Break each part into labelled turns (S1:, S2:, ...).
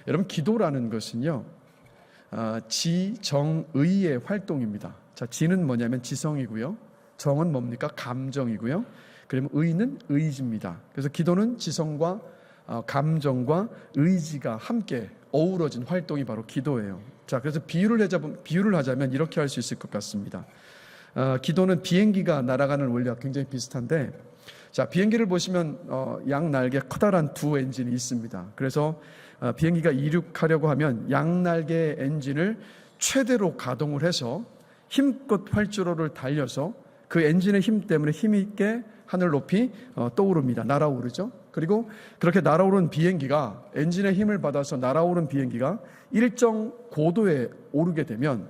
S1: 여러분, 기도라는 것은요, 지정의의 활동입니다. 자, 지는 뭐냐면 지성이고요. 정은 뭡니까? 감정이고요. 그러면 의는 의지입니다. 그래서 기도는 지성과 감정과 의지가 함께 어우러진 활동이 바로 기도예요. 자, 그래서 비유를 하자면 이렇게 할 수 있을 것 같습니다. 기도는 비행기가 날아가는 원리와 굉장히 비슷한데, 자, 비행기를 보시면 양날개 커다란 두 엔진이 있습니다. 그래서 비행기가 이륙하려고 하면 양날개 엔진을 최대로 가동을 해서 힘껏 활주로를 달려서 그 엔진의 힘 때문에 힘있게 하늘 높이 떠오릅니다. 날아오르죠. 그리고 그렇게 날아오른 비행기가, 엔진의 힘을 받아서 날아오른 비행기가 일정 고도에 오르게 되면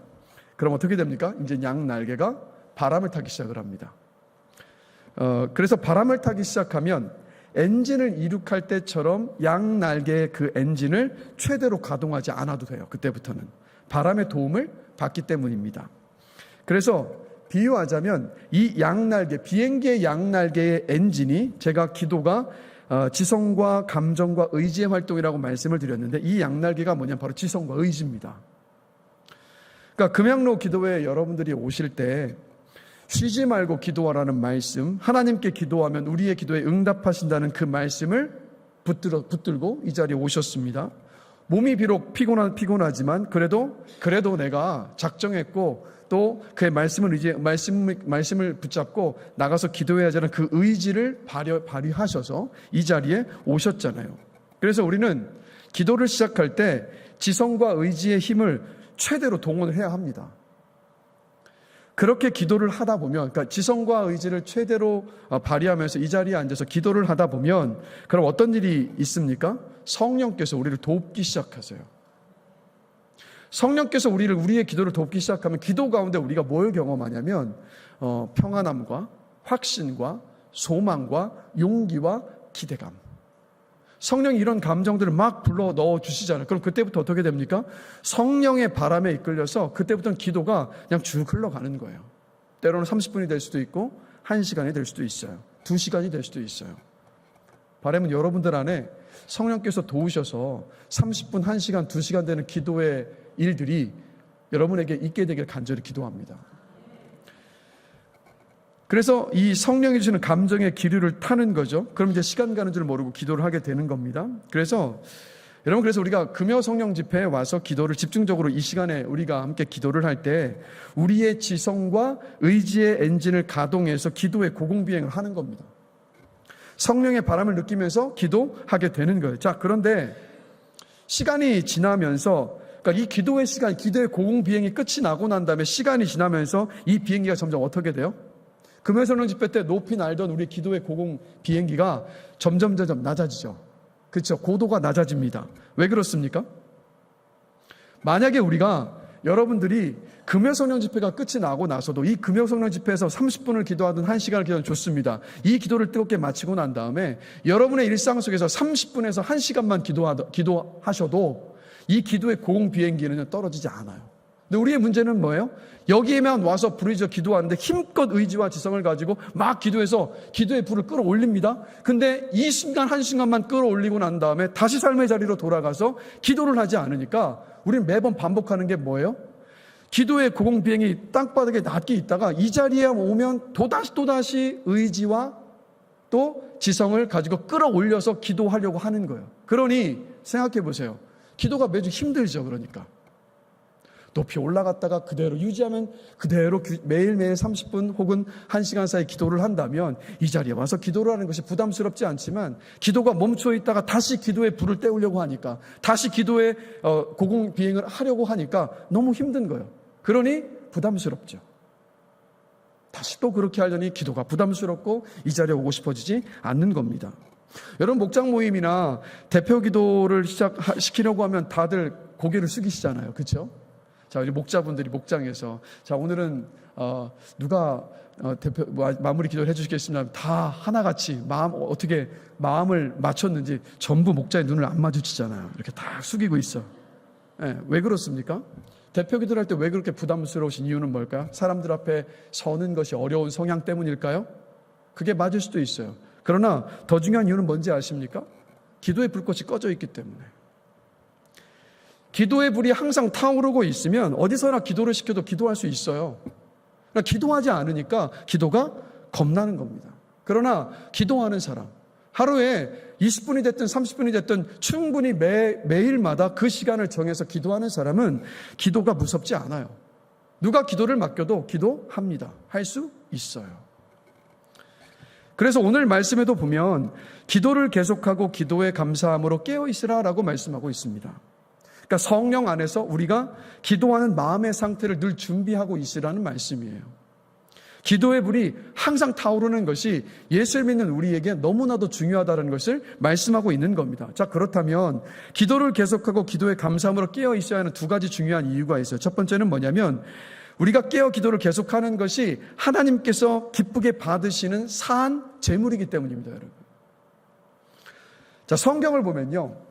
S1: 그럼 어떻게 됩니까? 이제 양날개가 바람을 타기 시작을 합니다. 그래서 바람을 타기 시작하면 엔진을 이륙할 때처럼 양날개의 그 엔진을 최대로 가동하지 않아도 돼요. 그때부터는 바람의 도움을 받기 때문입니다. 그래서 비유하자면 이 양날개, 비행기의 양날개의 엔진이, 제가 기도가 지성과 감정과 의지의 활동이라고 말씀을 드렸는데, 이 양날개가 뭐냐면 바로 지성과 의지입니다. 그러니까 금양로 기도회에 여러분들이 오실 때 쉬지 말고 기도하라는 말씀, 하나님께 기도하면 우리의 기도에 응답하신다는 그 말씀을 붙들고 이 자리에 오셨습니다. 몸이 비록 피곤하지만 그래도 내가 작정했고 또 그의 말씀을 붙잡고 나가서 기도해야 하는 그 의지를 발휘하셔서 이 자리에 오셨잖아요. 그래서 우리는 기도를 시작할 때 지성과 의지의 힘을 최대로 동원을 해야 합니다. 그렇게 기도를 하다 보면, 그러니까 지성과 의지를 최대로 발휘하면서 이 자리에 앉아서 기도를 하다 보면 그럼 어떤 일이 있습니까? 성령께서 우리를 돕기 시작하세요. 성령께서 우리의 기도를 돕기 시작하면 기도 가운데 우리가 뭘 경험하냐면 평안함과 확신과 소망과 용기와 기대감. 성령이 이런 감정들을 막 불러 넣어 주시잖아요. 그럼 그때부터 어떻게 됩니까? 성령의 바람에 이끌려서 그때부터는 기도가 그냥 쭉 흘러가는 거예요. 때로는 30분이 될 수도 있고 1시간이 될 수도 있어요. 2시간이 될 수도 있어요. 바람은 여러분들 안에 성령께서 도우셔서 30분, 1시간, 2시간 되는 기도의 일들이 여러분에게 있게 되길 간절히 기도합니다. 그래서 이 성령이 주시는 감정의 기류를 타는 거죠. 그럼 이제 시간 가는 줄 모르고 기도를 하게 되는 겁니다. 그래서 우리가 금요 성령 집회에 와서 기도를 집중적으로 이 시간에 우리가 함께 기도를 할 때 우리의 지성과 의지의 엔진을 가동해서 기도의 고공비행을 하는 겁니다. 성령의 바람을 느끼면서 기도하게 되는 거예요. 자, 그런데 시간이 지나면서, 그러니까 이 기도의 고공비행이 끝이 나고 난 다음에 시간이 지나면서 이 비행기가 점점 어떻게 돼요? 금요성령 집회 때 높이 날던 우리 기도의 고공 비행기가 점점 낮아지죠. 그렇죠? 고도가 낮아집니다. 왜 그렇습니까? 만약에 여러분들이 금요성령 집회가 끝이 나고 나서도 이 금요성령 집회에서 30분을 기도하든 1시간을 기도하든 좋습니다. 이 기도를 뜨겁게 마치고 난 다음에 여러분의 일상 속에서 30분에서 1시간만 기도하셔도 이 기도의 고공 비행기는 떨어지지 않아요. 근데 우리의 문제는 뭐예요? 여기에만 와서 부르짖어 기도하는데 힘껏 의지와 지성을 가지고 막 기도해서 기도의 불을 끌어올립니다. 근데 이 순간 한 순간만 끌어올리고 난 다음에 다시 삶의 자리로 돌아가서 기도를 하지 않으니까 우리는 매번 반복하는 게 뭐예요? 기도의 고공비행이 땅바닥에 낮게 있다가 이 자리에 오면 또다시 의지와 또 지성을 가지고 끌어올려서 기도하려고 하는 거예요. 그러니 생각해 보세요. 기도가 매주 힘들죠. 그러니까 높이 올라갔다가 그대로 유지하면 그대로 매일매일 30분 혹은 1시간 사이 기도를 한다면 이 자리에 와서 기도를 하는 것이 부담스럽지 않지만 기도가 멈춰 있다가 다시 기도의 불을 때우려고 하니까 다시 기도의 고공비행을 하려고 하니까 너무 힘든 거예요. 그러니 부담스럽죠. 다시 또 그렇게 하려니 기도가 부담스럽고 이 자리에 오고 싶어지지 않는 겁니다. 여러분, 목장 모임이나 대표 기도를 시키려고 하면 다들 고개를 숙이시잖아요. 그렇죠? 자, 우리 목자분들이 목장에서 자, 오늘은 누가 대표 마무리 기도를 해주시겠습니다. 다 하나같이 어떻게 마음을 맞췄는지 전부 목자의 눈을 안 마주치잖아요. 이렇게 다 숙이고 있어. 네, 왜 그렇습니까? 대표 기도를 할 때 왜 그렇게 부담스러우신 이유는 뭘까요? 사람들 앞에 서는 것이 어려운 성향 때문일까요? 그게 맞을 수도 있어요. 그러나 더 중요한 이유는 뭔지 아십니까? 기도의 불꽃이 꺼져 있기 때문에. 기도의 불이 항상 타오르고 있으면 어디서나 기도를 시켜도 기도할 수 있어요. 그러니까 기도하지 않으니까 기도가 겁나는 겁니다. 그러나 기도하는 사람, 하루에 20분이 됐든 30분이 됐든 충분히 매일마다 그 시간을 정해서 기도하는 사람은 기도가 무섭지 않아요. 누가 기도를 맡겨도 기도합니다. 할 수 있어요. 그래서 오늘 말씀에도 보면 기도를 계속하고 기도에 감사함으로 깨어있으라라고 말씀하고 있습니다. 그러니까 성령 안에서 우리가 기도하는 마음의 상태를 늘 준비하고 있으라는 말씀이에요. 기도의 불이 항상 타오르는 것이 예수를 믿는 우리에게 너무나도 중요하다는 것을 말씀하고 있는 겁니다. 자, 그렇다면 기도를 계속하고 기도에 감사함으로 깨어 있어야 하는 두 가지 중요한 이유가 있어요. 첫 번째는 뭐냐면 우리가 깨어 기도를 계속하는 것이 하나님께서 기쁘게 받으시는 사한 제물이기 때문입니다, 여러분. 자, 성경을 보면요,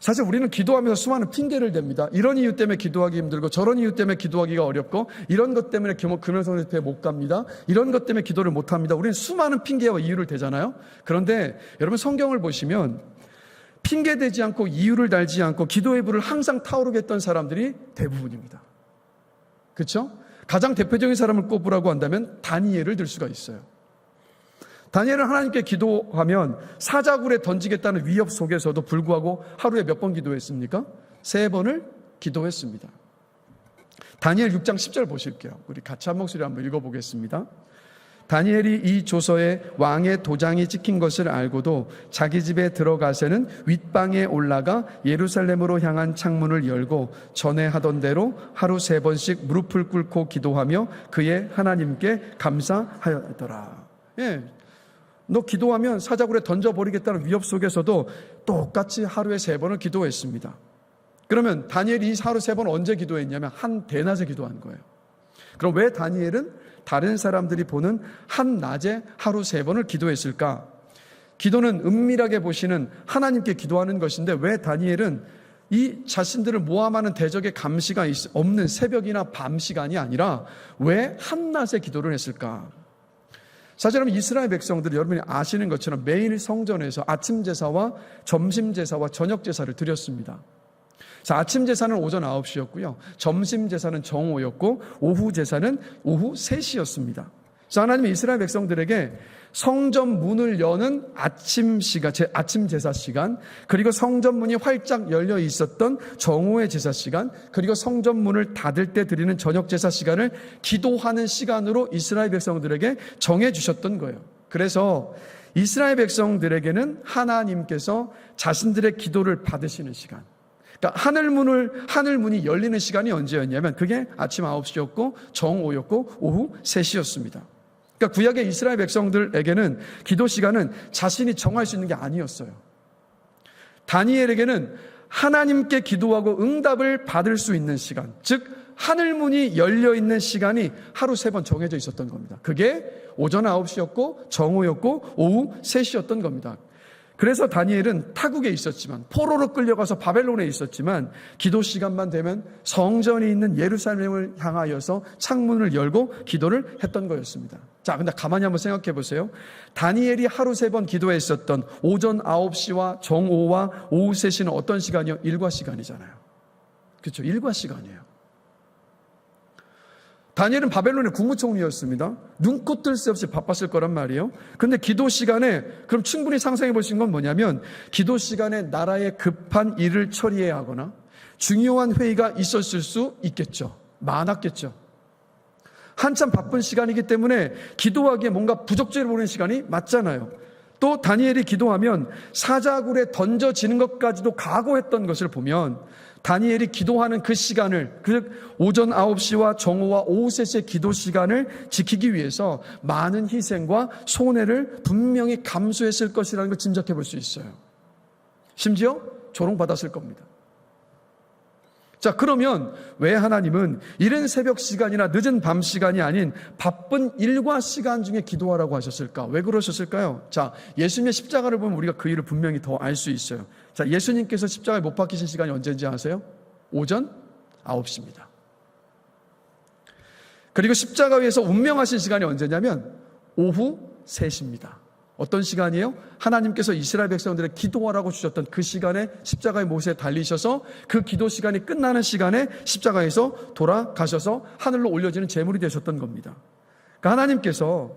S1: 사실 우리는 기도하면서 수많은 핑계를 댑니다. 이런 이유 때문에 기도하기 힘들고 저런 이유 때문에 기도하기가 어렵고 이런 것 때문에 금요성령 집회에 못 갑니다. 이런 것 때문에 기도를 못 합니다. 우리는 수많은 핑계와 이유를 대잖아요. 그런데 여러분 성경을 보시면 핑계대지 않고 이유를 달지 않고 기도의 불을 항상 타오르게 했던 사람들이 대부분입니다. 그렇죠? 가장 대표적인 사람을 꼽으라고 한다면 다니엘을 들 수가 있어요. 다니엘은 하나님께 기도하면 사자굴에 던지겠다는 위협 속에서도 불구하고 하루에 몇 번 기도했습니까? 3번을 기도했습니다. 다니엘 6장 10절 보실게요. 우리 같이 한 목소리 한번 읽어보겠습니다. 다니엘이 이 조서에 왕의 도장이 찍힌 것을 알고도 자기 집에 들어가서는 윗방에 올라가 예루살렘으로 향한 창문을 열고 전에 하던 대로 하루 3번씩 무릎을 꿇고 기도하며 그의 하나님께 감사하였더라. 예. 너 기도하면 사자굴에 던져버리겠다는 위협 속에서도 똑같이 하루에 3번을 기도했습니다. 그러면 다니엘이 하루 3번 언제 기도했냐면 한 대낮에 기도한 거예요. 그럼 왜 다니엘은 다른 사람들이 보는 한 낮에 하루 3번을 기도했을까? 기도는 은밀하게 보시는 하나님께 기도하는 것인데 왜 다니엘은 이 자신들을 모함하는 대적의 감시가 없는 새벽이나 밤 시간이 아니라 왜 한낮에 기도를 했을까? 사실 여러분 이스라엘 백성들이 여러분이 아시는 것처럼 매일 성전에서 아침 제사와 점심 제사와 저녁 제사를 드렸습니다. 자, 아침 제사는 오전 9시였고요. 점심 제사는 정오였고 오후 제사는 오후 3시였습니다. 자, 하나님이 이스라엘 백성들에게 성전 문을 여는 아침 제사 시간, 그리고 성전 문이 활짝 열려 있었던 정오의 제사 시간, 그리고 성전 문을 닫을 때 드리는 저녁 제사 시간을 기도하는 시간으로 이스라엘 백성들에게 정해 주셨던 거예요. 그래서 이스라엘 백성들에게는 하나님께서 자신들의 기도를 받으시는 시간, 그러니까 하늘문이 열리는 시간이 언제였냐면 그게 아침 9시였고 정오였고 오후 3시였습니다. 그러니까 구약의 이스라엘 백성들에게는 기도 시간은 자신이 정할 수 있는 게 아니었어요. 다니엘에게는 하나님께 기도하고 응답을 받을 수 있는 시간, 즉 하늘문이 열려있는 시간이 하루 3번 정해져 있었던 겁니다. 그게 오전 9시였고 정오였고 오후 3시였던 겁니다. 그래서 다니엘은 타국에 있었지만 포로로 끌려가서 바벨론에 있었지만 기도 시간만 되면 성전이 있는 예루살렘을 향하여서 창문을 열고 기도를 했던 거였습니다. 자, 근데 가만히 한번 생각해 보세요. 다니엘이 하루 3번 기도했었던 오전 9시와 정오와 오후 3시는 어떤 시간이요? 일과 시간이잖아요. 그렇죠? 일과 시간이에요. 다니엘은 바벨론의 국무총리였습니다. 눈코 뜰 새 없이 바빴을 거란 말이에요. 그런데 기도 시간에, 그럼 충분히 상상해 보신 건 뭐냐면 기도 시간에 나라의 급한 일을 처리해야 하거나 중요한 회의가 있었을 수 있겠죠. 많았겠죠. 한참 바쁜 시간이기 때문에 기도하기에 뭔가 부적절해 보이는 시간이 맞잖아요. 또 다니엘이 기도하면 사자굴에 던져지는 것까지도 각오했던 것을 보면 다니엘이 기도하는 그 시간을, 즉 오전 9시와 정오와 오후 3시의 기도 시간을 지키기 위해서 많은 희생과 손해를 분명히 감수했을 것이라는 걸 짐작해 볼 수 있어요. 심지어 조롱받았을 겁니다. 자, 그러면 왜 하나님은 이른 새벽 시간이나 늦은 밤 시간이 아닌 바쁜 일과 시간 중에 기도하라고 하셨을까? 왜 그러셨을까요? 자, 예수님의 십자가를 보면 우리가 그 일을 분명히 더 알 수 있어요. 자, 예수님께서 십자가에 못 박히신 시간이 언제인지 아세요? 오전 9시입니다. 그리고 십자가 위에서 운명하신 시간이 언제냐면 오후 3시입니다. 어떤 시간이에요? 하나님께서 이스라엘 백성들의 기도하라고 주셨던 그 시간에 십자가의 못에 달리셔서 그 기도 시간이 끝나는 시간에 십자가에서 돌아가셔서 하늘로 올려지는 제물이 되셨던 겁니다. 그러니까 하나님께서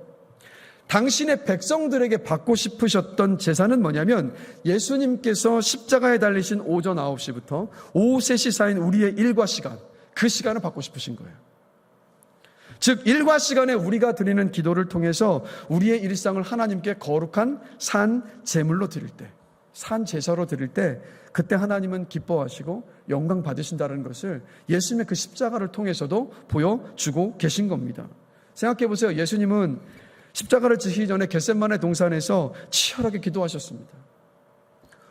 S1: 당신의 백성들에게 받고 싶으셨던 제사는 뭐냐면 예수님께서 십자가에 달리신 오전 9시부터 오후 3시 사이인 우리의 일과 시간, 그 시간을 받고 싶으신 거예요. 즉 일과 시간에 우리가 드리는 기도를 통해서 우리의 일상을 하나님께 거룩한 산 제물로 드릴 때, 산 제사로 드릴 때 그때 하나님은 기뻐하시고 영광 받으신다는 것을 예수님의 그 십자가를 통해서도 보여주고 계신 겁니다. 생각해 보세요. 예수님은 십자가를 지시기 전에 겟세마네 동산에서 치열하게 기도하셨습니다.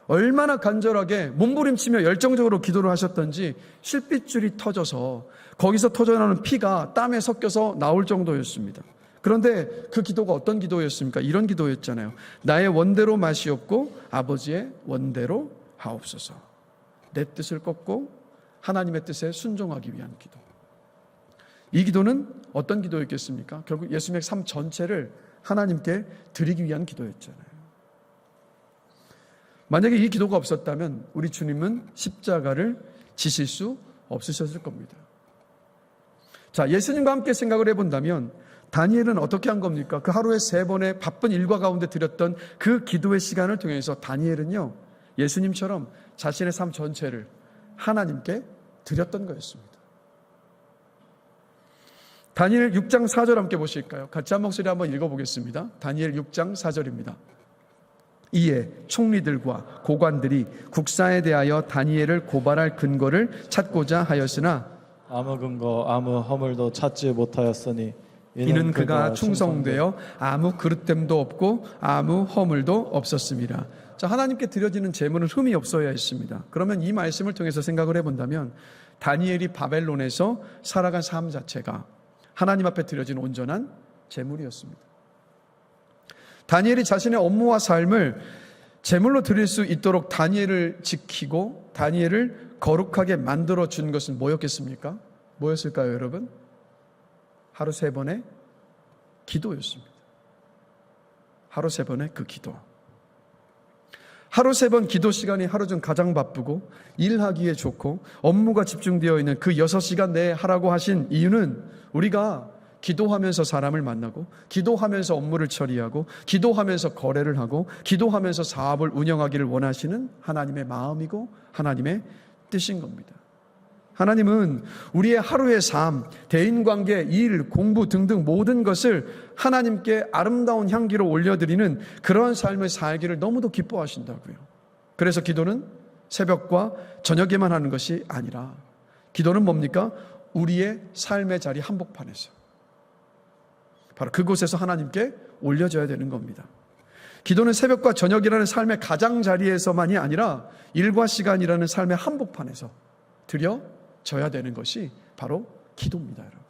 S1: 얼마나 간절하게 몸부림치며 열정적으로 기도를 하셨던지 실핏줄이 터져서 거기서 터져나오는 피가 땀에 섞여서 나올 정도였습니다. 그런데 그 기도가 어떤 기도였습니까? 이런 기도였잖아요. 나의 원대로 마시옵고 아버지의 원대로 하옵소서. 내 뜻을 꺾고 하나님의 뜻에 순종하기 위한 기도. 이 기도는 어떤 기도였겠습니까? 결국 예수님의 삶 전체를 하나님께 드리기 위한 기도였잖아요. 만약에 이 기도가 없었다면 우리 주님은 십자가를 지실 수 없으셨을 겁니다. 자, 예수님과 함께 생각을 해본다면 다니엘은 어떻게 한 겁니까? 그 하루에 3번의 바쁜 일과 가운데 드렸던 그 기도의 시간을 통해서 다니엘은요, 예수님처럼 자신의 삶 전체를 하나님께 드렸던 거였습니다. 다니엘 6장 4절 함께 보실까요? 같이 한 목소리 한번 읽어보겠습니다. 다니엘 6장 4절입니다. 이에 총리들과 고관들이 국사에 대하여 다니엘을 고발할 근거를 찾고자 하였으나
S2: 아무 근거 아무 허물도 찾지 못하였으니
S1: 이는 그가 충성되어 아무 그릇됨도 없고 아무 허물도 없었습니다. 자, 하나님께 드려지는 제물은 흠이 없어야 했습니다. 그러면 이 말씀을 통해서 생각을 해본다면 다니엘이 바벨론에서 살아간 삶 자체가 하나님 앞에 드려진 온전한 제물이었습니다. 다니엘이 자신의 업무와 삶을 제물로 드릴 수 있도록 다니엘을 지키고 다니엘을 거룩하게 만들어 준 것은 뭐였겠습니까? 뭐였을까요, 여러분? 하루 3번의 기도였습니다. 하루 3번의 그 기도. 하루 3번 기도 시간이 하루 중 가장 바쁘고 일하기에 좋고 업무가 집중되어 있는 그 6시간 내에 하라고 하신 이유는 우리가 기도하면서 사람을 만나고 기도하면서 업무를 처리하고 기도하면서 거래를 하고 기도하면서 사업을 운영하기를 원하시는 하나님의 마음이고 하나님의 뜻인 겁니다. 하나님은 우리의 하루의 삶, 대인관계, 일, 공부 등등 모든 것을 하나님께 아름다운 향기로 올려드리는 그런 삶을 살기를 너무도 기뻐하신다고요. 그래서 기도는 새벽과 저녁에만 하는 것이 아니라 기도는 뭡니까? 우리의 삶의 자리 한복판에서 바로 그곳에서 하나님께 올려줘야 되는 겁니다. 기도는 새벽과 저녁이라는 삶의 가장자리에서만이 아니라 일과 시간이라는 삶의 한복판에서 드려져야 되는 것이 바로 기도입니다, 여러분.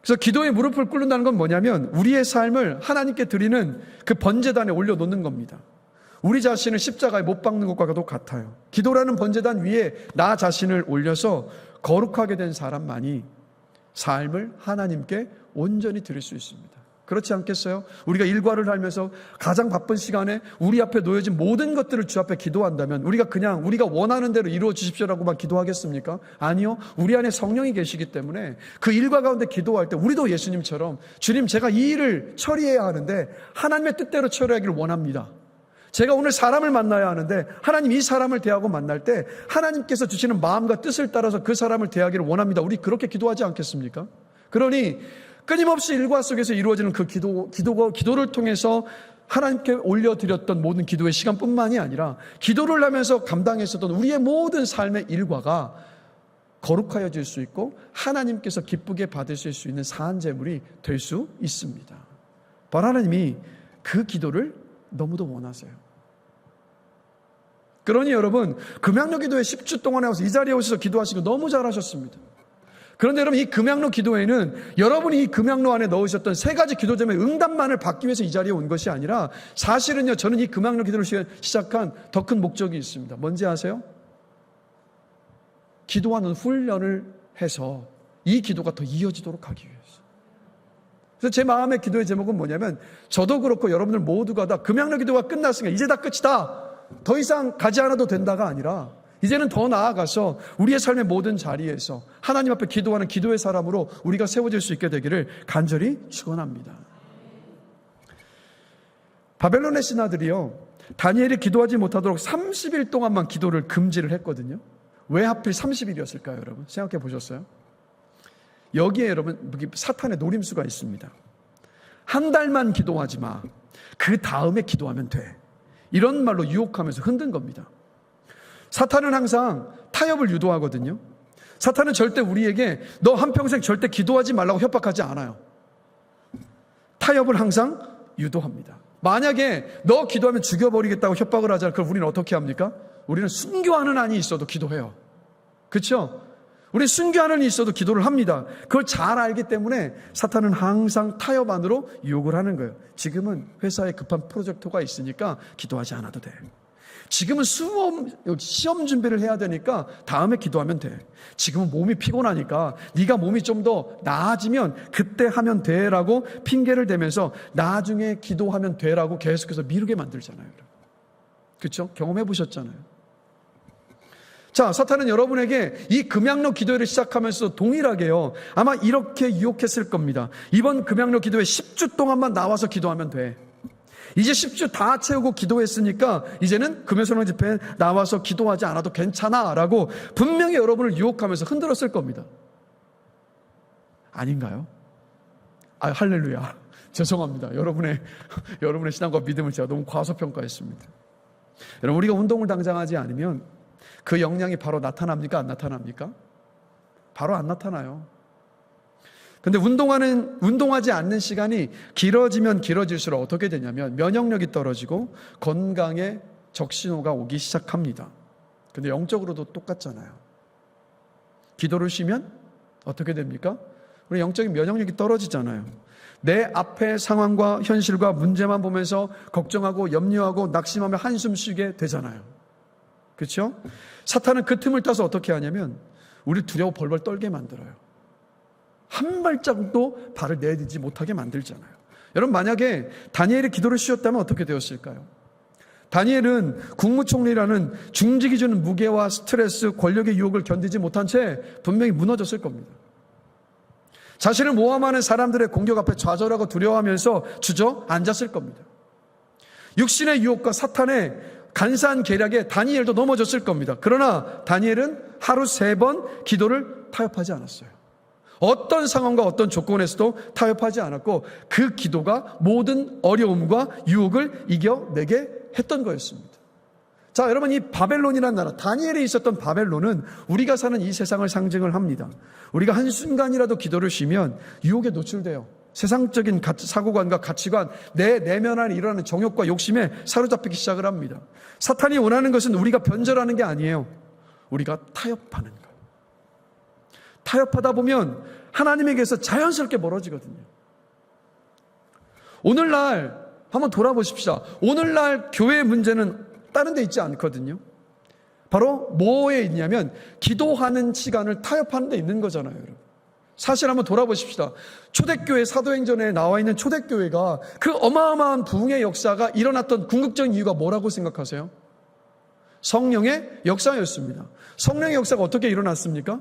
S1: 그래서 기도에 무릎을 꿇는다는 건 뭐냐면 우리의 삶을 하나님께 드리는 그 번제단에 올려놓는 겁니다. 우리 자신을 십자가에 못 박는 것과도 같아요. 기도라는 번제단 위에 나 자신을 올려서 거룩하게 된 사람만이 삶을 하나님께 온전히 드릴 수 있습니다. 그렇지 않겠어요? 우리가 일과를 하면서 가장 바쁜 시간에 우리 앞에 놓여진 모든 것들을 주 앞에 기도한다면 우리가 그냥 우리가 원하는 대로 이루어 주십시오라고만 기도하겠습니까? 아니요. 우리 안에 성령이 계시기 때문에 그 일과 가운데 기도할 때 우리도 예수님처럼 주님, 제가 이 일을 처리해야 하는데 하나님의 뜻대로 처리하기를 원합니다. 제가 오늘 사람을 만나야 하는데 하나님 이 사람을 대하고 만날 때 하나님께서 주시는 마음과 뜻을 따라서 그 사람을 대하기를 원합니다. 우리 그렇게 기도하지 않겠습니까? 그러니 끊임없이 일과 속에서 이루어지는 그 기도를 통해서 하나님께 올려드렸던 모든 기도의 시간뿐만이 아니라 기도를 하면서 감당했었던 우리의 모든 삶의 일과가 거룩하여질 수 있고 하나님께서 기쁘게 받으실 수 있는 사한제물이 될 수 있습니다. 바로 하나님이 그 기도를 너무도 원하세요. 그러니 여러분, 금양로 기도회 10주 동안에 와서 이 자리에 오셔서 기도하시고 너무 잘하셨습니다. 그런데 여러분, 이 금양로 기도회는 여러분이 이 금양로 안에 넣으셨던 3가지 기도 제목의 응답만을 받기 위해서 이 자리에 온 것이 아니라 사실은요, 저는 이 금양로 기도를 시작한 더 큰 목적이 있습니다. 뭔지 아세요? 기도하는 훈련을 해서 이 기도가 더 이어지도록 하기 위해서. 그래서 제 마음의 기도의 제목은 뭐냐면, 저도 그렇고 여러분들 모두가 다 금양로 기도가 끝났으니까 이제 다 끝이다, 더 이상 가지 않아도 된다가 아니라, 이제는 더 나아가서 우리의 삶의 모든 자리에서 하나님 앞에 기도하는 기도의 사람으로 우리가 세워질 수 있게 되기를 간절히 축원합니다. 바벨론의 신하들이요, 다니엘이 기도하지 못하도록 30일 동안만 기도를 금지를 했거든요. 왜 하필 30일이었을까요, 여러분? 생각해 보셨어요? 여기에 여러분, 사탄의 노림수가 있습니다. 한 달만 기도하지 마, 그 다음에 기도하면 돼, 이런 말로 유혹하면서 흔든 겁니다. 사탄은 항상 타협을 유도하거든요. 사탄은 절대 우리에게 너 한평생 절대 기도하지 말라고 협박하지 않아요. 타협을 항상 유도합니다. 만약에 너 기도하면 죽여버리겠다고 협박을 하잖아요. 그럼 우리는 어떻게 합니까? 우리는 순교하는 한이 있어도 기도해요. 그렇죠? 우리 순교하는 한이 있어도 기도를 합니다. 그걸 잘 알기 때문에 사탄은 항상 타협 안으로 유혹을 하는 거예요. 지금은 회사에 급한 프로젝트가 있으니까 기도하지 않아도 돼. 지금은 시험 준비를 해야 되니까 다음에 기도하면 돼. 지금은 몸이 피곤하니까 네가 몸이 좀 더 나아지면 그때 하면 돼라고 핑계를 대면서 나중에 기도하면 돼라고 계속해서 미루게 만들잖아요. 그렇죠? 경험해 보셨잖아요. 자, 사탄은 여러분에게 이 금양로 기도회를 시작하면서 동일하게요, 아마 이렇게 유혹했을 겁니다. 이번 금양로 기도회 10주 동안만 나와서 기도하면 돼. 이제 10주 다 채우고 기도했으니까 이제는 금요성령 집회에 나와서 기도하지 않아도 괜찮아 라고 분명히 여러분을 유혹하면서 흔들었을 겁니다. 아닌가요? 할렐루야. 죄송합니다. 여러분의 신앙과 믿음을 제가 너무 과소평가했습니다. 여러분, 우리가 운동을 당장 하지 않으면 그 영향이 바로 나타납니까? 안 나타납니까? 바로 안 나타나요. 근데 운동하지 않는 시간이 길어지면 길어질수록 어떻게 되냐면 면역력이 떨어지고 건강에 적신호가 오기 시작합니다. 근데 영적으로도 똑같잖아요. 기도를 쉬면 어떻게 됩니까? 우리 영적인 면역력이 떨어지잖아요. 내 앞의 상황과 현실과 문제만 보면서 걱정하고 염려하고 낙심하며 한숨 쉬게 되잖아요. 그렇죠? 사탄은 그 틈을 타서 어떻게 하냐면 우리를 두려워 벌벌 떨게 만들어요. 한 발자국도 발을 내딛지 못하게 만들잖아요. 여러분, 만약에 다니엘이 기도를 쉬었다면 어떻게 되었을까요? 다니엘은 국무총리라는 중직이 주는 무게와 스트레스, 권력의 유혹을 견디지 못한 채 분명히 무너졌을 겁니다. 자신을 모함하는 사람들의 공격 앞에 좌절하고 두려워하면서 주저앉았을 겁니다. 육신의 유혹과 사탄의 간사한 계략에 다니엘도 넘어졌을 겁니다. 그러나 다니엘은 하루 3번 기도를 타협하지 않았어요. 어떤 상황과 어떤 조건에서도 타협하지 않았고 그 기도가 모든 어려움과 유혹을 이겨내게 했던 거였습니다. 자, 여러분, 이 바벨론이라는 나라, 다니엘이 있었던 바벨론은 우리가 사는 이 세상을 상징을 합니다. 우리가 한순간이라도 기도를 쉬면 유혹에 노출돼요. 세상적인 사고관과 가치관, 내 내면 안에 일어나는 정욕과 욕심에 사로잡히기 시작을 합니다. 사탄이 원하는 것은 우리가 변절하는 게 아니에요. 우리가 타협하는 거예요. 타협하다 보면 하나님에게서 자연스럽게 멀어지거든요. 오늘날 한번 돌아보십시다. 오늘날 교회의 문제는 다른 데 있지 않거든요. 바로 뭐에 있냐면 기도하는 시간을 타협하는 데 있는 거잖아요, 여러분. 사실 한번 돌아보십시다. 초대교회, 사도행전에 나와 있는 초대교회가 그 어마어마한 부흥의 역사가 일어났던 궁극적인 이유가 뭐라고 생각하세요? 성령의 역사였습니다. 성령의 역사가 어떻게 일어났습니까?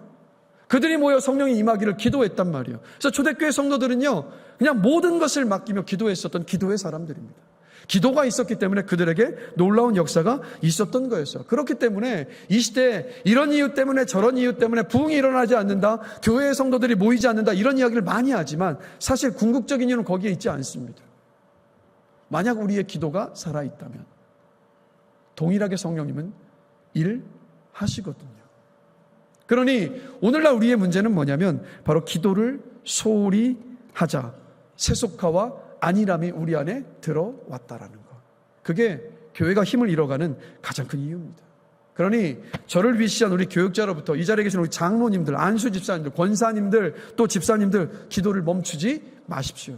S1: 그들이 모여 성령이 임하기를 기도했단 말이에요. 그래서 초대교회 성도들은요, 그냥 모든 것을 맡기며 기도했었던 기도의 사람들입니다. 기도가 있었기 때문에 그들에게 놀라운 역사가 있었던 거였어요. 그렇기 때문에 이 시대에 이런 이유 때문에 저런 이유 때문에 부흥이 일어나지 않는다, 교회의 성도들이 모이지 않는다, 이런 이야기를 많이 하지만 사실 궁극적인 이유는 거기에 있지 않습니다. 만약 우리의 기도가 살아있다면 동일하게 성령님은 일하시거든요. 그러니 오늘날 우리의 문제는 뭐냐면 바로 기도를 소홀히 하자, 세속화와 안일함이 우리 안에 들어왔다라는 것. 그게 교회가 힘을 잃어가는 가장 큰 이유입니다. 그러니 저를 위시한 우리 교육자로부터 이 자리에 계신 우리 장로님들, 안수 집사님들, 권사님들, 또 집사님들, 기도를 멈추지 마십시오.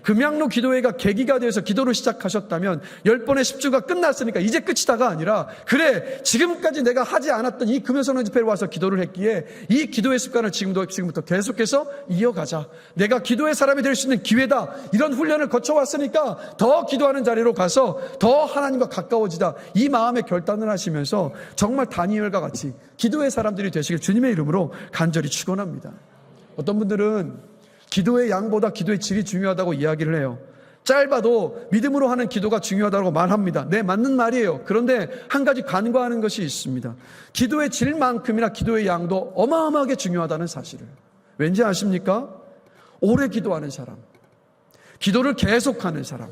S1: 금양로 기도회가 계기가 되어서 기도를 시작하셨다면 10번의 십주가 끝났으니까 이제 끝이다가 아니라 그래 지금까지 내가 하지 않았던 이 금요성령 집회를 와서 기도를 했기에 이 기도의 습관을 지금부터 계속해서 이어가자. 내가 기도의 사람이 될 수 있는 기회다. 이런 훈련을 거쳐왔으니까 더 기도하는 자리로 가서 더 하나님과 가까워지자. 이 마음의 결단을 하시면서 정말 다니엘과 같이 기도의 사람들이 되시길 주님의 이름으로 간절히 축원합니다. 어떤 분들은 기도의 양보다 기도의 질이 중요하다고 이야기를 해요. 짧아도 믿음으로 하는 기도가 중요하다고 말합니다. 네, 맞는 말이에요. 그런데 한 가지 간과하는 것이 있습니다. 기도의 질만큼이나 기도의 양도 어마어마하게 중요하다는 사실을. 왠지 아십니까? 오래 기도하는 사람, 기도를 계속하는 사람,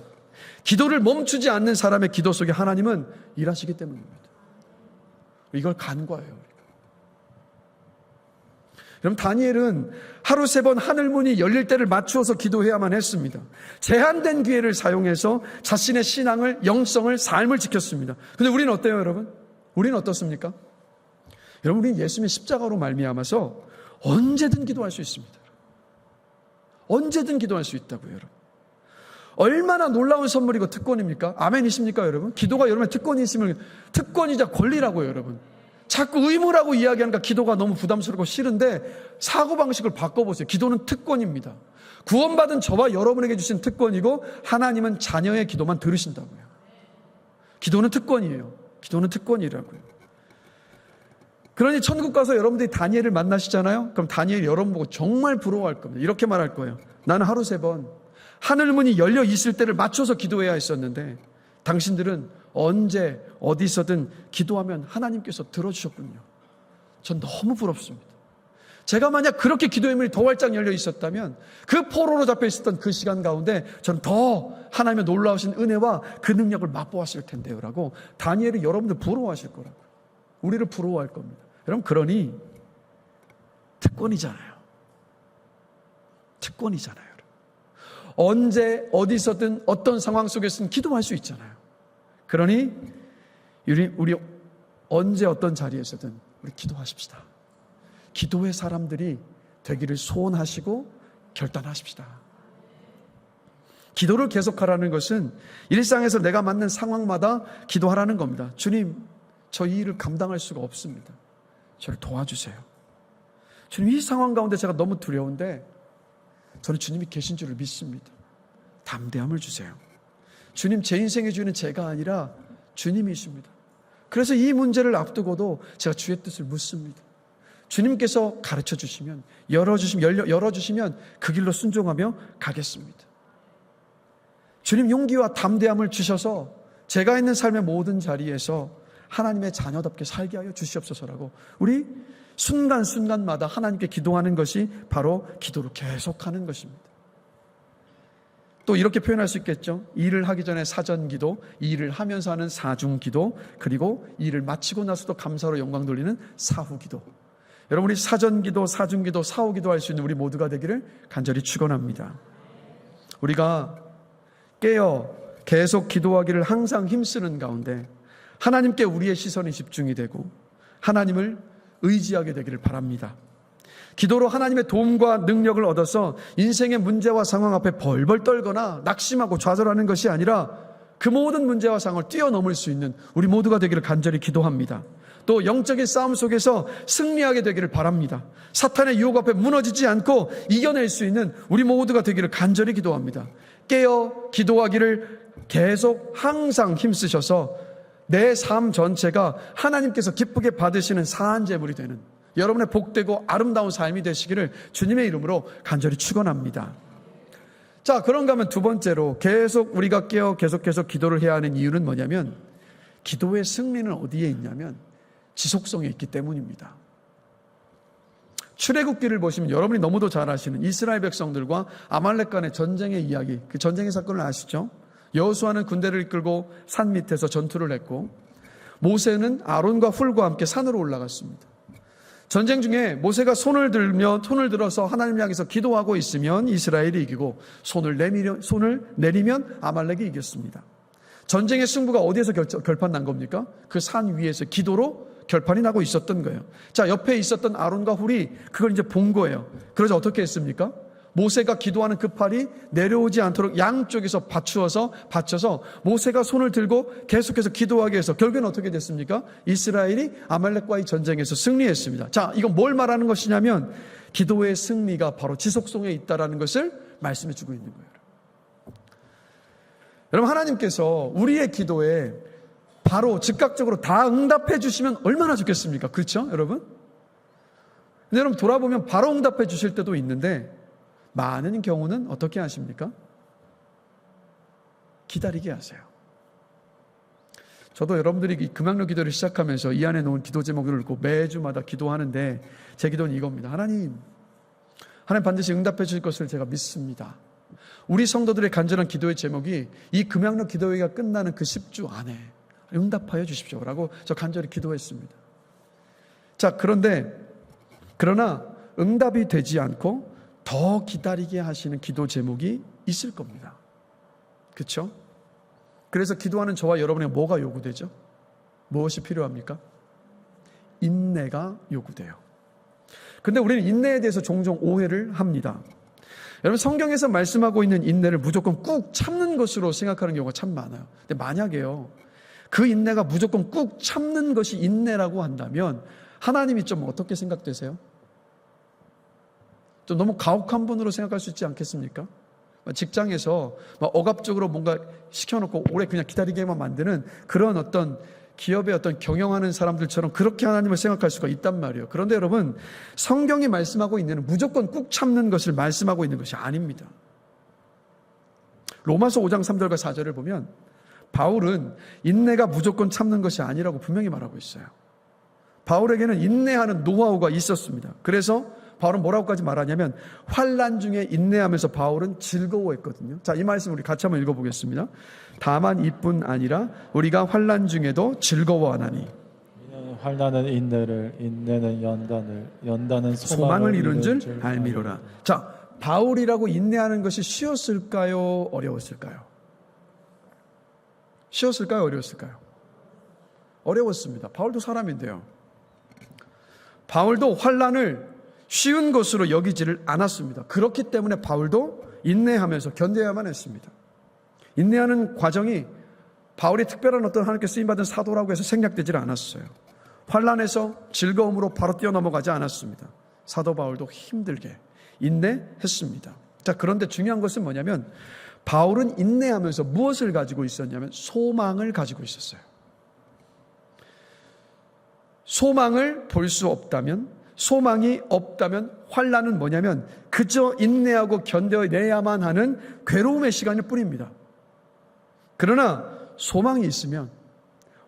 S1: 기도를 멈추지 않는 사람의 기도 속에 하나님은 일하시기 때문입니다. 이걸 간과해요. 그럼 다니엘은 하루 3번 하늘문이 열릴 때를 맞추어서 기도해야만 했습니다. 제한된 기회를 사용해서 자신의 신앙을, 영성을, 삶을 지켰습니다. 근데 우리는 어때요, 여러분? 우리는 어떻습니까? 여러분, 우리는 예수님의 십자가로 말미암아서 언제든 기도할 수 있습니다. 언제든 기도할 수 있다고요, 여러분. 얼마나 놀라운 선물이고 특권입니까? 아멘이십니까, 여러분? 기도가 여러분의 특권이시면 특권이자 권리라고요, 여러분. 자꾸 의무라고 이야기하니까 기도가 너무 부담스럽고 싫은데 사고방식을 바꿔보세요. 기도는 특권입니다. 구원받은 저와 여러분에게 주신 특권이고 하나님은 자녀의 기도만 들으신다고요. 기도는 특권이에요. 기도는 특권이라고요. 그러니 천국 가서 여러분들이 다니엘을 만나시잖아요. 그럼 다니엘이 여러분 보고 정말 부러워할 겁니다. 이렇게 말할 거예요. 나는 하루 3번 하늘문이 열려 있을 때를 맞춰서 기도해야 했었는데 당신들은 언제 어디서든 기도하면 하나님께서 들어주셨군요. 전 너무 부럽습니다. 제가 만약 그렇게 기도의 문이 더 활짝 열려 있었다면 그 포로로 잡혀 있었던 그 시간 가운데 전 더 하나님의 놀라우신 은혜와 그 능력을 맛보았을 텐데요 라고 다니엘이 여러분들 부러워하실 거라고. 우리를 부러워할 겁니다. 여러분, 그러니 특권이잖아요. 특권이잖아요. 언제 어디서든 어떤 상황 속에서는 기도할 수 있잖아요. 그러니 우리 언제 어떤 자리에서든 우리 기도하십시다. 기도의 사람들이 되기를 소원하시고 결단하십시다. 기도를 계속하라는 것은 일상에서 내가 맞는 상황마다 기도하라는 겁니다. 주님, 저 이 일을 감당할 수가 없습니다. 저를 도와주세요. 주님, 이 상황 가운데 제가 너무 두려운데 저는 주님이 계신 줄을 믿습니다. 담대함을 주세요. 주님, 제 인생의 주인은 제가 아니라 주님이십니다. 그래서 이 문제를 앞두고도 제가 주의 뜻을 묻습니다. 주님께서 가르쳐 주시면, 열어주시면 그 길로 순종하며 가겠습니다. 주님, 용기와 담대함을 주셔서 제가 있는 삶의 모든 자리에서 하나님의 자녀답게 살게 하여 주시옵소서라고 우리 순간순간마다 하나님께 기도하는 것이 바로 기도로 계속하는 것입니다. 또 이렇게 표현할 수 있겠죠. 일을 하기 전에 사전기도, 일을 하면서 하는 사중기도, 그리고 일을 마치고 나서도 감사로 영광 돌리는 사후기도. 여러분, 우리 사전기도, 사중기도, 사후기도 할 수 있는 우리 모두가 되기를 간절히 축원합니다. 우리가 깨어 계속 기도하기를 항상 힘쓰는 가운데 하나님께 우리의 시선이 집중이 되고 하나님을 의지하게 되기를 바랍니다. 기도로 하나님의 도움과 능력을 얻어서 인생의 문제와 상황 앞에 벌벌 떨거나 낙심하고 좌절하는 것이 아니라 그 모든 문제와 상황을 뛰어넘을 수 있는 우리 모두가 되기를 간절히 기도합니다. 또 영적인 싸움 속에서 승리하게 되기를 바랍니다. 사탄의 유혹 앞에 무너지지 않고 이겨낼 수 있는 우리 모두가 되기를 간절히 기도합니다. 깨어 기도하기를 계속 항상 힘쓰셔서 내 삶 전체가 하나님께서 기쁘게 받으시는 사한 제물이 되는 여러분의 복되고 아름다운 삶이 되시기를 주님의 이름으로 간절히 축원합니다. 자, 그런가 하면 두 번째로 계속 우리가 깨어 계속해서 기도를 해야 하는 이유는 뭐냐면 기도의 승리는 어디에 있냐면 지속성에 있기 때문입니다. 출애굽기를 보시면 여러분이 너무도 잘 아시는 이스라엘 백성들과 아말렉 간의 전쟁의 이야기, 그 전쟁의 사건을 아시죠? 여호수아는 군대를 이끌고 산 밑에서 전투를 했고 모세는 아론과 훌과 함께 산으로 올라갔습니다. 전쟁 중에 모세가 손을 들어서 하나님을 향해서 기도하고 있으면 이스라엘이 이기고 손을 내리면 아말렉이 이겼습니다. 전쟁의 승부가 어디에서 결판 난 겁니까? 그 산 위에서 기도로 결판이 나고 있었던 거예요. 자, 옆에 있었던 아론과 훌이 그걸 이제 본 거예요. 그래서 어떻게 했습니까? 모세가 기도하는 그 팔이 내려오지 않도록 양쪽에서 받쳐서 모세가 손을 들고 계속해서 기도하게 해서 결국엔 어떻게 됐습니까? 이스라엘이 아말렉과의 전쟁에서 승리했습니다. 자, 이건 뭘 말하는 것이냐면 기도의 승리가 바로 지속성에 있다라는 것을 말씀해 주고 있는 거예요. 여러분, 하나님께서 우리의 기도에 바로 즉각적으로 다 응답해 주시면 얼마나 좋겠습니까? 그렇죠, 여러분? 근데 여러분, 돌아보면 바로 응답해 주실 때도 있는데 많은 경우는 어떻게 하십니까? 기다리게 하세요. 저도 여러분들이 금양로 기도를 시작하면서 이 안에 놓은 기도 제목을 읽고 매주마다 기도하는데 제 기도는 이겁니다. 하나님 반드시 응답해 주실 것을 제가 믿습니다. 우리 성도들의 간절한 기도의 제목이 이 금양로 기도회가 끝나는 그 10주 안에 응답하여 주십시오라고 저 간절히 기도했습니다. 자, 그러나 응답이 되지 않고 더 기다리게 하시는 기도 제목이 있을 겁니다. 그렇죠? 그래서 기도하는 저와 여러분에게 뭐가 요구되죠? 무엇이 필요합니까? 인내가 요구돼요. 근데 우리는 인내에 대해서 종종 오해를 합니다. 여러분, 성경에서 말씀하고 있는 인내를 무조건 꾹 참는 것으로 생각하는 경우가 참 많아요. 근데 만약에요, 그 인내가 무조건 꾹 참는 것이 인내라고 한다면 하나님이 좀 어떻게 생각되세요? 좀 너무 가혹한 분으로 생각할 수 있지 않겠습니까? 직장에서 억압적으로 뭔가 시켜놓고 오래 그냥 기다리게만 만드는 그런 어떤 기업의 어떤 경영하는 사람들처럼 그렇게 하나님을 생각할 수가 있단 말이에요. 그런데 여러분, 성경이 말씀하고 있는 무조건 꾹 참는 것을 말씀하고 있는 것이 아닙니다. 로마서 5장 3절과 4절을 보면 바울은 인내가 무조건 참는 것이 아니라고 분명히 말하고 있어요. 바울에게는 인내하는 노하우가 있었습니다. 그래서 바울은 뭐라고까지 말하냐면 환난 중에 인내하면서 바울은 즐거워했거든요. 자, 이 말씀 우리 같이 한번 읽어보겠습니다. 다만 이뿐 아니라 우리가 환난 중에도 즐거워하나니
S2: 환난은 인내를, 인내는 연단을, 연단은
S1: 소망을 이룬 줄 알미로라. 자, 바울이라고 인내하는 것이 쉬웠을까요? 어려웠을까요? 쉬웠을까요? 어려웠을까요? 어려웠습니다. 바울도 사람인데요. 바울도 환난을 쉬운 것으로 여기지를 않았습니다. 그렇기 때문에 바울도 인내하면서 견뎌야만 했습니다. 인내하는 과정이 바울이 특별한 어떤 하나님께 쓰임받은 사도라고 해서 생략되질 않았어요. 환난에서 즐거움으로 바로 뛰어넘어가지 않았습니다. 사도 바울도 힘들게 인내했습니다. 자, 그런데 중요한 것은 뭐냐면 바울은 인내하면서 무엇을 가지고 있었냐면 소망을 가지고 있었어요. 소망을 볼 수 없다면, 소망이 없다면 환난은 뭐냐면 그저 인내하고 견뎌내야만 하는 괴로움의 시간일 뿐입니다. 그러나 소망이 있으면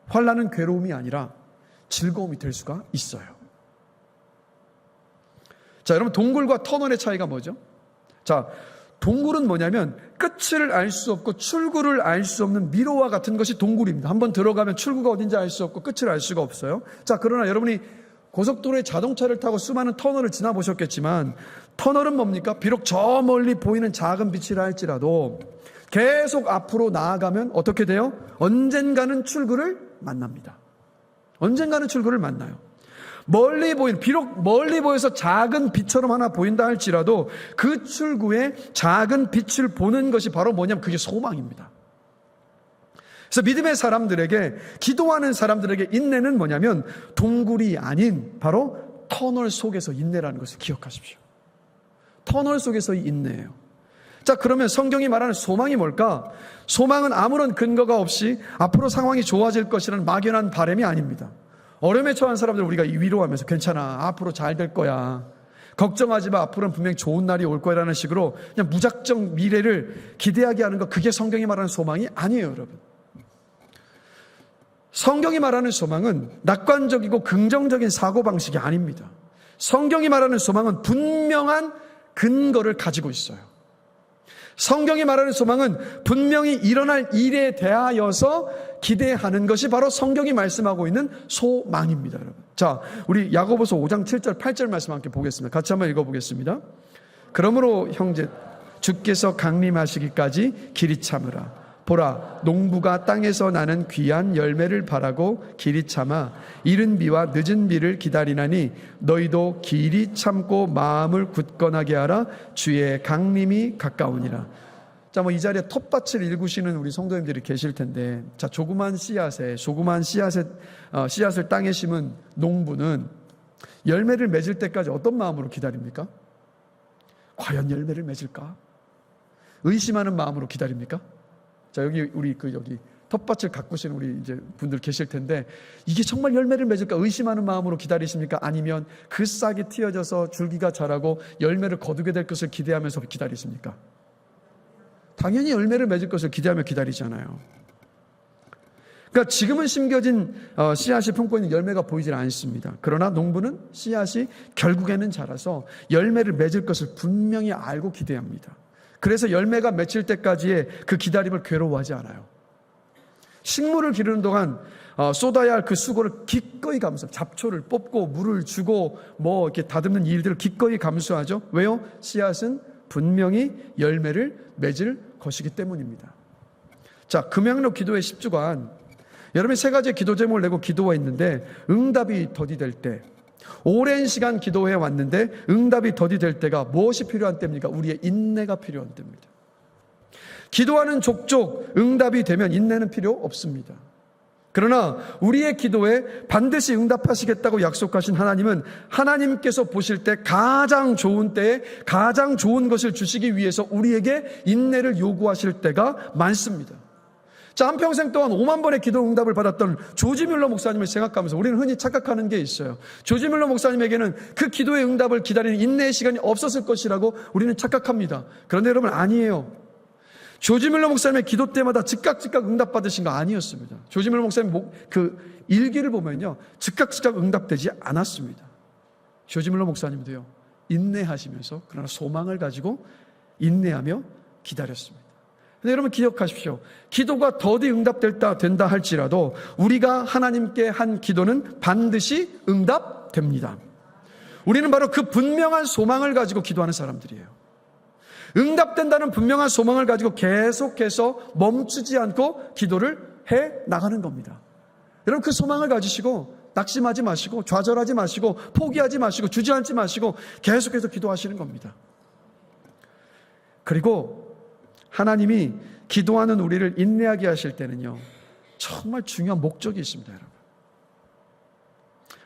S1: 환난은 괴로움이 아니라 즐거움이 될 수가 있어요. 자, 여러분, 동굴과 터널의 차이가 뭐죠? 자, 동굴은 뭐냐면 끝을 알 수 없고 출구를 알 수 없는 미로와 같은 것이 동굴입니다. 한번 들어가면 출구가 어딘지 알 수 없고 끝을 알 수가 없어요. 자, 그러나 여러분이 고속도로에 자동차를 타고 수많은 터널을 지나보셨겠지만 터널은 뭡니까? 비록 저 멀리 보이는 작은 빛이라 할지라도 계속 앞으로 나아가면 어떻게 돼요? 언젠가는 출구를 만납니다. 언젠가는 출구를 만나요. 비록 멀리 보여서 작은 빛처럼 하나 보인다 할지라도 그 출구에 작은 빛을 보는 것이 바로 뭐냐면 그게 소망입니다. 그래서 믿음의 사람들에게, 기도하는 사람들에게 인내는 뭐냐면 동굴이 아닌 바로 터널 속에서 인내라는 것을 기억하십시오. 터널 속에서의 인내예요. 자, 그러면 성경이 말하는 소망이 뭘까? 소망은 아무런 근거가 없이 앞으로 상황이 좋아질 것이라는 막연한 바람이 아닙니다. 어려움에 처한 사람들 우리가 위로하면서 괜찮아, 앞으로 잘 될 거야, 걱정하지 마, 앞으로는 분명히 좋은 날이 올 거라는 식으로 그냥 무작정 미래를 기대하게 하는 것, 그게 성경이 말하는 소망이 아니에요, 여러분. 성경이 말하는 소망은 낙관적이고 긍정적인 사고방식이 아닙니다. 성경이 말하는 소망은 분명한 근거를 가지고 있어요. 성경이 말하는 소망은 분명히 일어날 일에 대하여서 기대하는 것이 바로 성경이 말씀하고 있는 소망입니다, 여러분. 자, 우리 야고보서 5장 7절 8절 말씀 함께 보겠습니다. 같이 한번 읽어보겠습니다. 그러므로 형제, 주께서 강림하시기까지 길이 참으라. 보라, 농부가 땅에서 나는 귀한 열매를 바라고 길이 참아 이른 비와 늦은 비를 기다리나니 너희도 길이 참고 마음을 굳건하게 하라. 주의 강림이 가까우니라. 자, 이 자리에 텃밭을 일구시는 우리 성도님들이 계실 텐데, 자, 조그만 씨앗을 땅에 심은 농부는 열매를 맺을 때까지 어떤 마음으로 기다립니까? 과연 열매를 맺을까? 의심하는 마음으로 기다립니까? 자, 여기 텃밭을 가꾸시는 우리 이제 분들 계실 텐데, 이게 정말 열매를 맺을까 의심하는 마음으로 기다리십니까? 아니면 그 싹이 틔어져서 줄기가 자라고 열매를 거두게 될 것을 기대하면서 기다리십니까? 당연히 열매를 맺을 것을 기대하며 기다리잖아요. 그러니까 지금은 심겨진 씨앗이 품고 있는 열매가 보이질 않습니다. 그러나 농부는 씨앗이 결국에는 자라서 열매를 맺을 것을 분명히 알고 기대합니다. 그래서 열매가 맺힐 때까지의 그 기다림을 괴로워하지 않아요. 식물을 기르는 동안 쏟아야 할 그 수고를 기꺼이 감수하고, 잡초를 뽑고 물을 주고 이렇게 다듬는 일들을 기꺼이 감수하죠. 왜요? 씨앗은 분명히 열매를 맺을 것이기 때문입니다. 자, 금양로 기도의 10주간 여러분이 3가지의 기도 제목을 내고 기도했는데, 응답이 더디될 때, 오랜 시간 기도해 왔는데 응답이 더디될 때가 무엇이 필요한 때입니까? 우리의 인내가 필요한 때입니다. 기도하는 족족 응답이 되면 인내는 필요 없습니다. 그러나 우리의 기도에 반드시 응답하시겠다고 약속하신 하나님은 하나님께서 보실 때 가장 좋은 때에 가장 좋은 것을 주시기 위해서 우리에게 인내를 요구하실 때가 많습니다. 자, 한평생 동안 5만 번의 기도 응답을 받았던 조지 뮬러 목사님을 생각하면서 우리는 흔히 착각하는 게 있어요. 조지 뮬러 목사님에게는 그 기도의 응답을 기다리는 인내의 시간이 없었을 것이라고 우리는 착각합니다. 그런데 여러분, 아니에요. 조지 뮬러 목사님의 기도 때마다 즉각 응답받으신 거 아니었습니다. 조지 뮬러 목사님 그 일기를 보면요, 즉각 응답되지 않았습니다. 조지 뮬러 목사님도요, 인내하시면서, 그러나 소망을 가지고 인내하며 기다렸습니다. 근데 여러분 기억하십시오. 기도가 더디 응답된다 할지라도 우리가 하나님께 한 기도는 반드시 응답됩니다. 우리는 바로 그 분명한 소망을 가지고 기도하는 사람들이에요. 응답된다는 분명한 소망을 가지고 계속해서 멈추지 않고 기도를 해 나가는 겁니다. 여러분, 그 소망을 가지시고 낙심하지 마시고 좌절하지 마시고 포기하지 마시고 주저앉지 마시고 계속해서 기도하시는 겁니다. 그리고 하나님이 기도하는 우리를 인내하게 하실 때는요, 정말 중요한 목적이 있습니다, 여러분.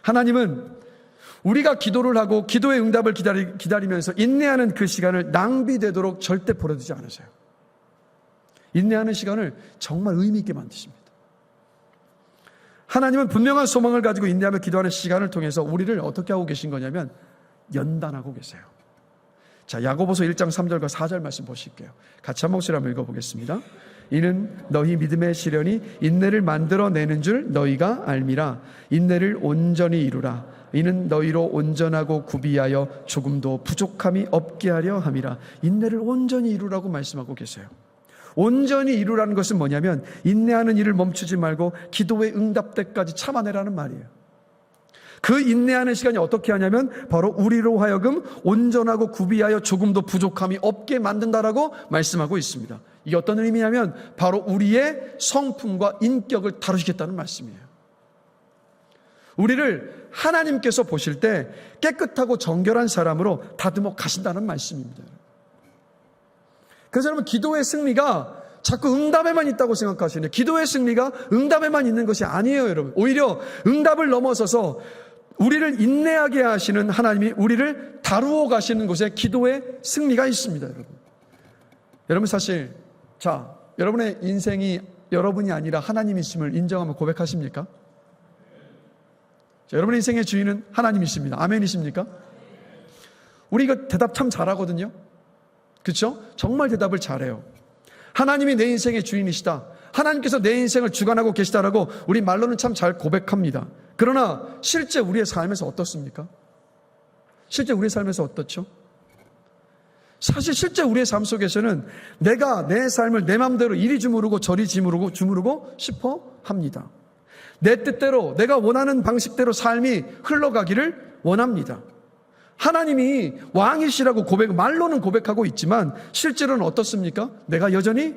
S1: 하나님은 우리가 기도를 하고 기도의 응답을 기다리면서 인내하는 그 시간을 낭비되도록 절대 버려두지 않으세요. 인내하는 시간을 정말 의미 있게 만드십니다. 하나님은 분명한 소망을 가지고 인내하며 기도하는 시간을 통해서 우리를 어떻게 하고 계신 거냐면 연단하고 계세요. 자, 야고보서 1장 3절과 4절 말씀 보실게요. 같이 한 목소리 한번 읽어보겠습니다. 이는 너희 믿음의 시련이 인내를 만들어내는 줄 너희가 알미라. 인내를 온전히 이루라. 이는 너희로 온전하고 구비하여 조금도 부족함이 없게 하려 함이라. 인내를 온전히 이루라고 말씀하고 계세요. 온전히 이루라는 것은 뭐냐면 인내하는 일을 멈추지 말고 기도의 응답 때까지 참아내라는 말이에요. 그 인내하는 시간이 어떻게 하냐면 바로 우리로 하여금 온전하고 구비하여 조금도 부족함이 없게 만든다라고 말씀하고 있습니다. 이게 어떤 의미냐면 바로 우리의 성품과 인격을 다루시겠다는 말씀이에요. 우리를 하나님께서 보실 때 깨끗하고 정결한 사람으로 다듬어 가신다는 말씀입니다. 그래서 여러분, 기도의 승리가 자꾸 응답에만 있다고 생각하시는데 기도의 승리가 응답에만 있는 것이 아니에요, 여러분. 오히려 응답을 넘어서서 우리를 인내하게 하시는 하나님이 우리를 다루어 가시는 곳에 기도의 승리가 있습니다, 여러분. 여러분, 사실 여러분의 인생이 여러분이 아니라 하나님이심을 인정하며 고백하십니까? 자, 여러분의 인생의 주인은 하나님이십니다. 아멘이십니까? 우리 이거 대답 참 잘하거든요. 그렇죠? 정말 대답을 잘해요. 하나님이 내 인생의 주인이시다. 하나님께서 내 인생을 주관하고 계시다라고 우리 말로는 참 잘 고백합니다. 그러나 실제 우리의 삶에서 어떻습니까? 실제 우리의 삶에서 어떻죠? 사실 실제 우리의 삶 속에서는 내가 내 삶을 내 마음대로 이리 주무르고 저리 주무르고 싶어 합니다. 내 뜻대로 내가 원하는 방식대로 삶이 흘러가기를 원합니다. 하나님이 왕이시라고 말로는 고백하고 있지만 실제로는 어떻습니까? 내가 여전히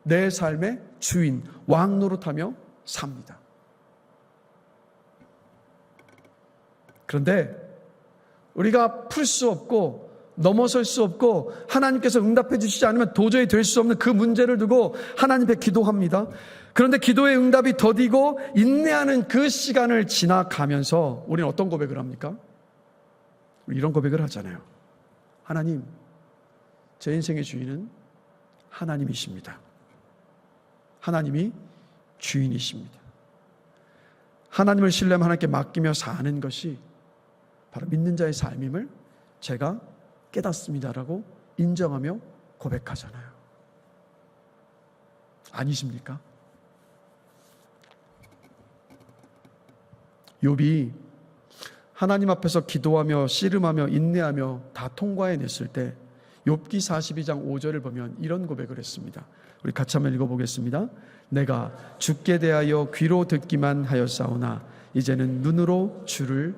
S1: 내 삶의 주인, 왕 노릇하며 삽니다. 그런데 우리가 풀 수 없고 넘어설 수 없고 하나님께서 응답해 주시지 않으면 도저히 될 수 없는 그 문제를 두고 하나님께 기도합니다. 그런데 기도의 응답이 더디고 인내하는 그 시간을 지나가면서 우리는 어떤 고백을 합니까? 우리 이런 고백을 하잖아요. 하나님, 제 인생의 주인은 하나님이십니다. 하나님이 주인이십니다. 하나님을 신뢰하며 하나님께 맡기며 사는 것이 바로 믿는 자의 삶임을 제가 깨닫습니다라고 인정하며 고백하잖아요. 아니십니까? 욥이 하나님 앞에서 기도하며 씨름하며 인내하며 다 통과해냈을 때 욥기 42장 5절을 보면 이런 고백을 했습니다. 우리 같이 한번 읽어보겠습니다. 내가 주께 대하여 귀로 듣기만 하였사오나 이제는 눈으로 주를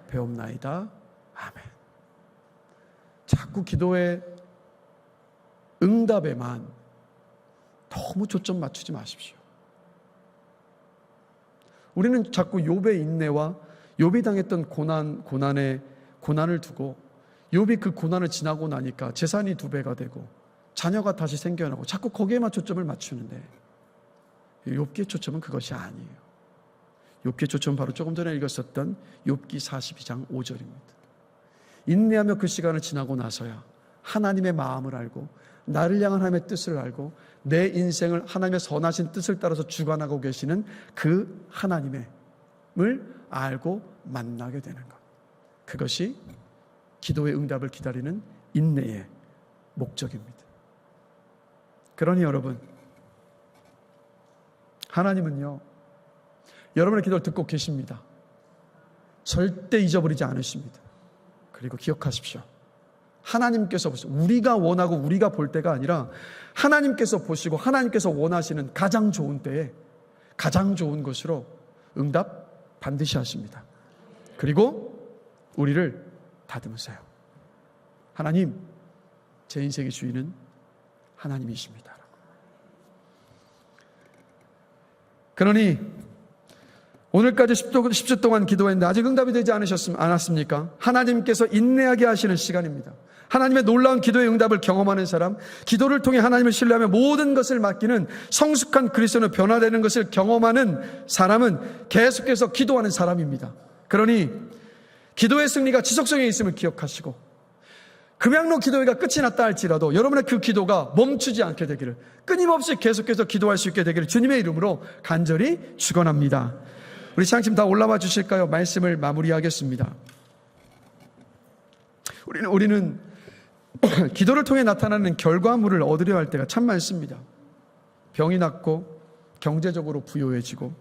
S1: 배움나이다. 아멘. 자꾸 기도의 응답에만 너무 초점 맞추지 마십시오. 우리는 자꾸 욥의 인내와 욥이 당했던 고난을 두고 욥이 그 고난을 지나고 나니까 재산이 2배가 되고 자녀가 다시 생겨나고 자꾸 거기에만 초점을 맞추는데 욥기의 초점은 그것이 아니에요. 욥기의 초점은 바로 조금 전에 읽었었던 욥기 42장 5절입니다. 인내하며 그 시간을 지나고 나서야 하나님의 마음을 알고 나를 향한 하나님의 뜻을 알고 내 인생을 하나님의 선하신 뜻을 따라서 주관하고 계시는 그 하나님을 알고 만나게 되는 것. 그것이 기도의 응답을 기다리는 인내의 목적입니다. 그러니 여러분, 하나님은요, 여러분의 기도를 듣고 계십니다. 절대 잊어버리지 않으십니다. 그리고 기억하십시오. 하나님께서 보시고, 우리가 원하고 우리가 볼 때가 아니라 하나님께서 보시고 하나님께서 원하시는 가장 좋은 때에 가장 좋은 것으로 응답 반드시 하십니다. 그리고 우리를 다듬으세요. 하나님, 제 인생의 주인은 하나님이십니다. 그러니 오늘까지 10주 동안 기도했는데 아직 응답이 되지 않았습니까? 하나님께서 인내하게 하시는 시간입니다. 하나님의 놀라운 기도의 응답을 경험하는 사람, 기도를 통해 하나님을 신뢰하며 모든 것을 맡기는 성숙한 그리스도로 변화되는 것을 경험하는 사람은 계속해서 기도하는 사람입니다. 그러니 기도의 승리가 지속성에 있음을 기억하시고 금양로 기도회가 끝이 났다 할지라도 여러분의 그 기도가 멈추지 않게 되기를, 끊임없이 계속해서 기도할 수 있게 되기를 주님의 이름으로 간절히 축원합니다. 우리 찬양팀 다 올라와 주실까요? 말씀을 마무리하겠습니다. 우리는 기도를 통해 나타나는 결과물을 얻으려 할 때가 참 많습니다. 병이 낫고 경제적으로 부유해지고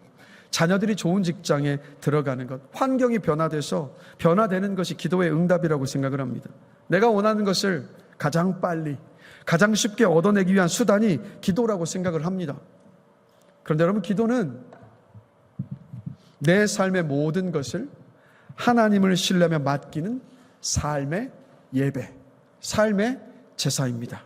S1: 자녀들이 좋은 직장에 들어가는 것, 환경이 변화돼서 변화되는 것이 기도의 응답이라고 생각을 합니다. 내가 원하는 것을 가장 빨리, 가장 쉽게 얻어내기 위한 수단이 기도라고 생각을 합니다. 그런데 여러분, 기도는 내 삶의 모든 것을 하나님을 신뢰하며 맡기는 삶의 예배, 삶의 제사입니다.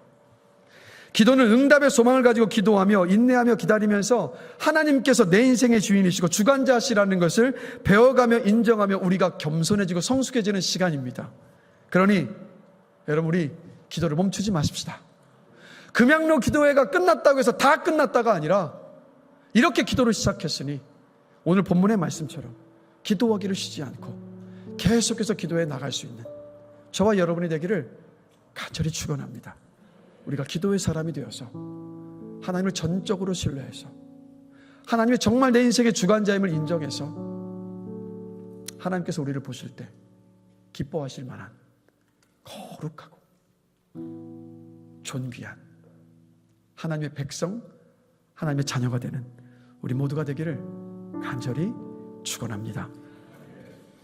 S1: 기도는 응답의 소망을 가지고 기도하며 인내하며 기다리면서 하나님께서 내 인생의 주인이시고 주관자시라는 것을 배워가며 인정하며 우리가 겸손해지고 성숙해지는 시간입니다. 그러니 여러분, 우리 기도를 멈추지 마십시다. 금양로 기도회가 끝났다고 해서 다 끝났다가 아니라 이렇게 기도를 시작했으니 오늘 본문의 말씀처럼 기도하기를 쉬지 않고 계속해서 기도해 나갈 수 있는 저와 여러분이 되기를 간절히 축원합니다. 우리가 기도의 사람이 되어서 하나님을 전적으로 신뢰해서 하나님이 정말 내 인생의 주관자임을 인정해서 하나님께서 우리를 보실 때 기뻐하실 만한 거룩하고 존귀한 하나님의 백성, 하나님의 자녀가 되는 우리 모두가 되기를 간절히 축원합니다.